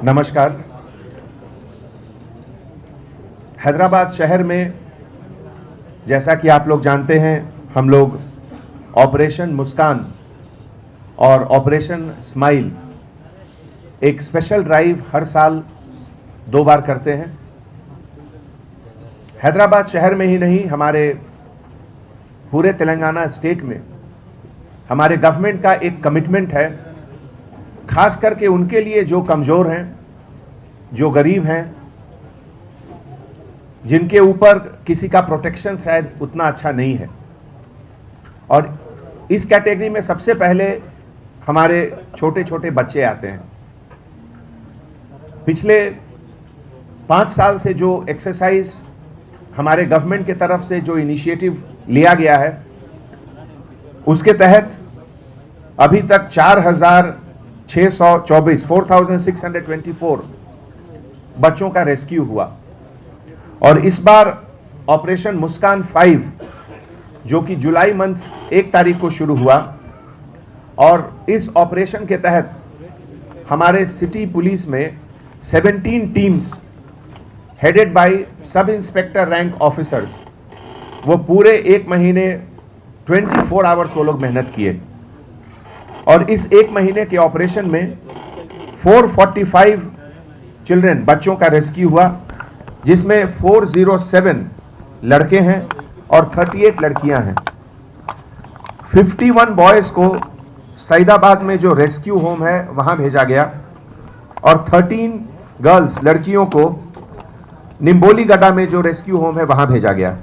नमस्कार। हैदराबाद शहर में जैसा कि आप लोग जानते हैं, हम लोग ऑपरेशन मुस्कान और ऑपरेशन स्माइल एक स्पेशल ड्राइव हर साल 2 बार करते हैं। हैदराबाद शहर में ही नहीं, हमारे पूरे तेलंगाना स्टेट में हमारे गवर्नमेंट का एक कमिटमेंट है, खास करके उनके लिए जो कमज़ोर हैं, जो गरीब हैं, जिनके ऊपर किसी का प्रोटेक्शन शायद उतना अच्छा नहीं है। और इस कैटेगरी में सबसे पहले हमारे छोटे छोटे बच्चे आते हैं। पिछले 5 साल से जो एक्सरसाइज हमारे गवर्नमेंट की तरफ से जो इनिशिएटिव लिया गया है, उसके तहत अभी तक 4,624 बच्चों का रेस्क्यू हुआ। और इस बार ऑपरेशन मुस्कान 5 जो कि जुलाई मंथ 1 तारीख को शुरू हुआ, और इस ऑपरेशन के तहत हमारे सिटी पुलिस में 17 teams headed by sub inspector rank officers, वो पूरे 1 महीने 24 आवर्स वो लोग मेहनत किए। और इस 1 महीने के ऑपरेशन में 445 चिल्ड्रन, बच्चों का रेस्क्यू हुआ, जिसमें 407 लड़के हैं और 38 लड़कियां हैं। 51 बॉयज को सईदाबाद में जो रेस्क्यू होम है वहां भेजा गया, और 13 गर्ल्स, लड़कियों को निम्बोली गड्ढा में जो रेस्क्यू होम है वहां भेजा गया।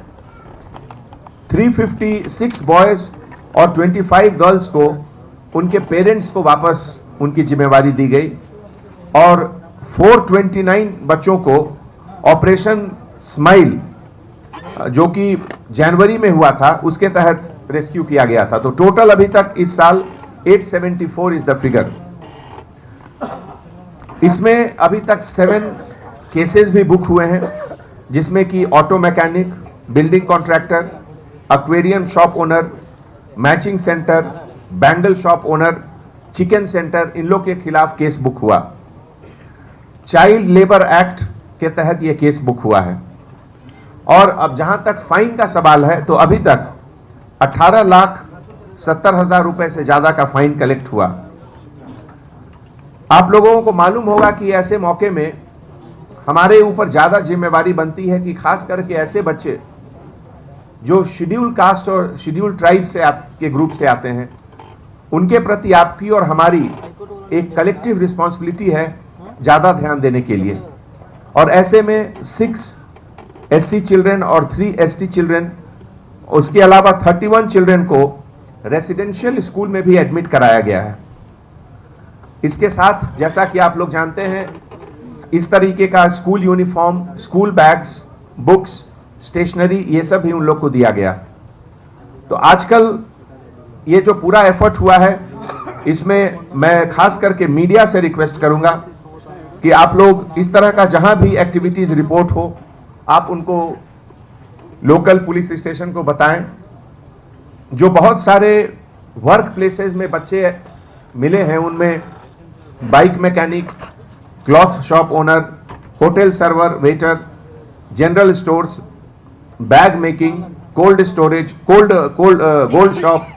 356 बॉयज और 25 गर्ल्स को उनके पेरेंट्स को वापस उनकी जिम्मेवारी दी गई, और 429 बच्चों को ऑपरेशन स्माइल जो कि जनवरी में हुआ था उसके तहत रेस्क्यू किया गया था। तो टोटल अभी तक इस साल 874 इज द फिगर। इसमें अभी तक 7 केसेस भी बुक हुए हैं, जिसमें कि auto mechanic, building contractor, aquarium shop owner, matching centre, bangle shop owner, chicken centre, इन लोग के खिलाफ केस बुक हुआ। चाइल्ड लेबर एक्ट के तहत यह केस बुक हुआ है। और अब जहां तक फाइन का सवाल है, तो अभी तक 18,70,000 रुपए से ज्यादा का फाइन कलेक्ट हुआ। आप लोगों को मालूम होगा कि ऐसे मौके में हमारे ऊपर ज्यादा जिम्मेवारी बनती है कि खास करके ऐसे बच्चे जो शेड्यूल कास्ट और शेड्यूल ट्राइब से आपके ग्रुप से आते हैं, उनके प्रति आपकी और हमारी एक कलेक्टिव रिस्पॉन्सिबिलिटी है ज्यादा ध्यान देने के लिए। और ऐसे में 6 SC चिल्ड्रन और 3 ST चिल्ड्रन, उसके अलावा 31 चिल्ड्रन को रेसिडेंशियल स्कूल में भी एडमिट कराया गया है। इसके साथ, जैसा कि आप लोग जानते हैं, इस तरीके का school uniform, school bags, books, stationery, ये सब भी उन लोग को दिया गया। तो आजकल ये जो पूरा एफर्ट हुआ है, इसमें मैं खास करके मीडिया से रिक्वेस्ट करूंगा कि आप लोग इस तरह का जहां भी एक्टिविटीज रिपोर्ट हो, आप उनको लोकल पुलिस स्टेशन को बताएं। जो बहुत सारे वर्क प्लेसेस में बच्चे मिले हैं, उनमें bike mechanic, cloth shop owner, hotel server, waiter, general stores, bag making, cold storage, gold shop,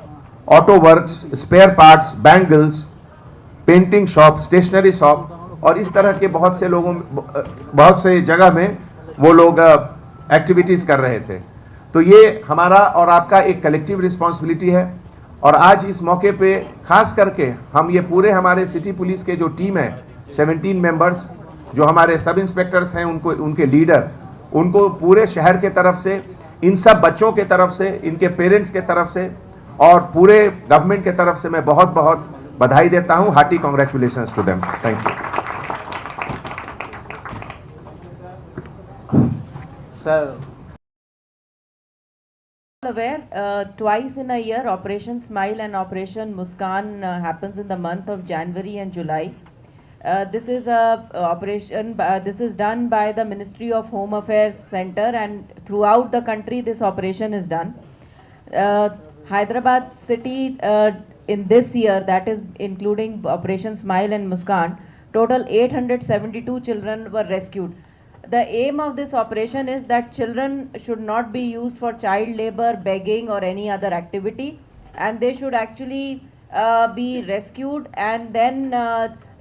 auto works, spare parts, bangles, painting shop, stationery shop, और इस तरह के बहुत से जगह में वो लोग एक्टिविटीज कर रहे थे। तो ये हमारा और आपका एक कलेक्टिव रिस्पॉन्सिबिलिटी है। और आज इस मौके पे खास करके हम ये पूरे हमारे सिटी पुलिस के जो टीम है, 17 मेंबर्स, जो हमारे सब इंस्पेक्टर्स हैं, उनको, उनके लीडर, उनको पूरे शहर के तरफ से, इन सब बच्चों के तरफ से, इनके पेरेंट्स के तरफ से और पूरे गवर्नमेंट के तरफ से मैं बहुत बहुत बधाई देता हूं। Hearty congratulations to them. Thank you sir. Aware, twice in a year Operation Smile and Operation Muskan happens in the month of January and July. This is a operation, this is done by the Ministry of Home Affairs Center, and throughout the country this operation is done. Hyderabad city in this year, that is including Operation Smile and Muskan, Total 872 children were rescued. The aim of this operation is that children should not be used for child labor, begging or any other activity, and they should actually be rescued, and then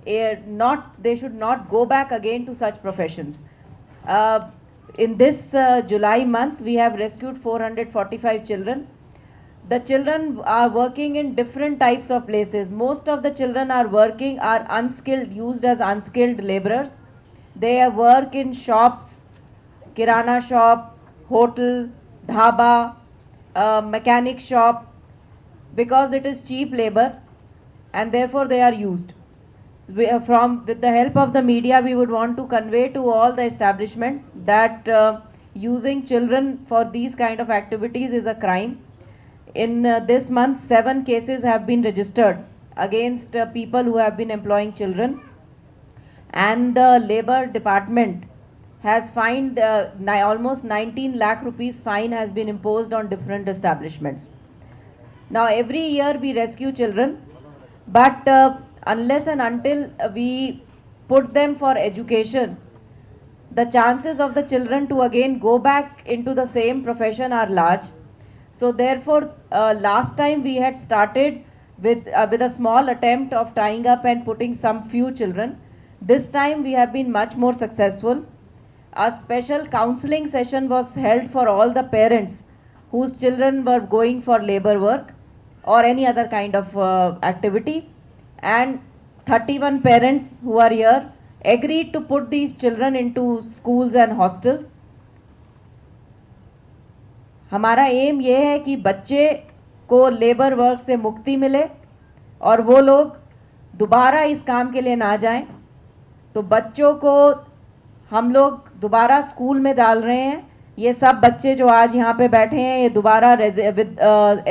they should not go back again to such professions. In this July month, we have rescued 445 children. The children are working in different types of places. Most of the children are unskilled, used as unskilled laborers. They work in shops, kirana shop, hotel, dhaba, mechanic shop, because it is cheap labor and therefore they are used. With the help of the media, we would want to convey to all the establishment that using children for these kind of activities is a crime. In this month, 7 cases have been registered against people who have been employing children, and the Labour Department has fined almost 19 lakh rupees fine has been imposed on different establishments. Now every year we rescue children, but unless and until we put them for education, the chances of the children to again go back into the same profession are large. So therefore, last time we had started with a small attempt of tying up and putting some few children. This time we have been much more successful. A special counseling session was held for all the parents whose children were going for labor work or any other kind of activity, and 31 parents who are here agreed to put these children into schools and hostels. हमारा M ये है कि बच्चे को labour work से मुक्ति मिले और वो लोग दोबारा इस काम के लिए ना जाएं. तो बच्चों को हम लोग दोबारा स्कूल में डाल रहे हैं. ये सब बच्चे जो आज यहाँ पे बैठे हैं, ये दोबारा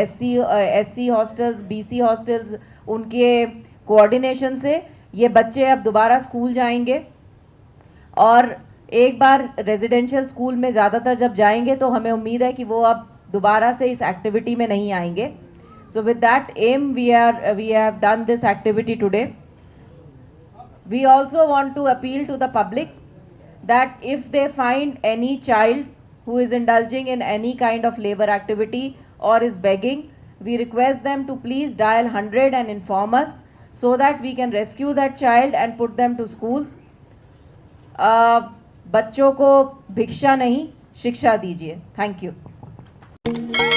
एससी हॉस्टल्स, बीसी हॉस्टल्स, उनके कोऑर्डिनेशन से ये बच्चे अब दोबारा स्कूल जाएंगे. और एक बार रेजिडेंशियल स्कूल में ज़्यादातर जब जाएंगे तो हमें उम्मीद है कि वो अब दोबारा से इस एक्टिविटी में नहीं आएंगे. So with that um we have done this activity today. We also want to appeal to the public that if they find any child who is indulging in any kind of labor activity or is begging, we request them to please dial 100 and inform us so that we can rescue that child and put them to schools. बच्चों को भिक्षा नहीं, शिक्षा दीजिए. Thank you.